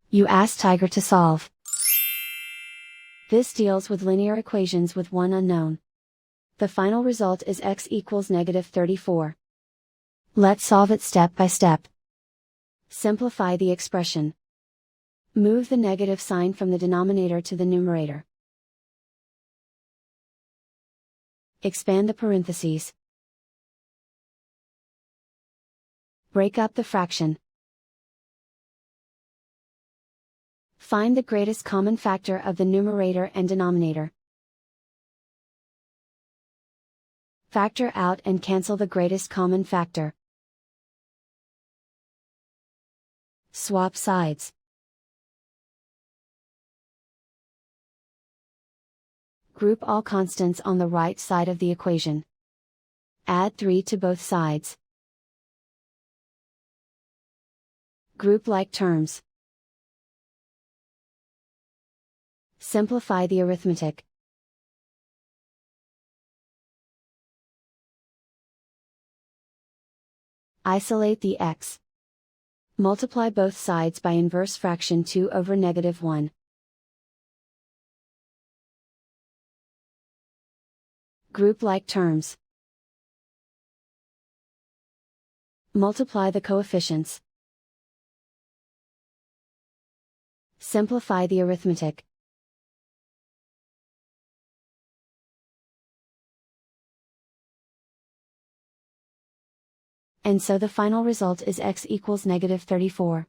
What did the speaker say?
You ask Tiger to solve. This deals with linear equations with one unknown. The final result is x equals -34. Let's solve it step by step. Simplify the expression. Move the negative sign from the denominator to the numerator. Expand the parentheses. Break up the fraction. Find the greatest common factor of the numerator and denominator. Factor out and cancel the greatest common factor. Swap sides. Group all constants on the right side of the equation. Add 3 to both sides. Group like terms. Simplify the arithmetic. Isolate the x. Multiply both sides by inverse fraction 2 over -1. Group like terms. Multiply the coefficients. Simplify the arithmetic. And so the final result is x equals -34.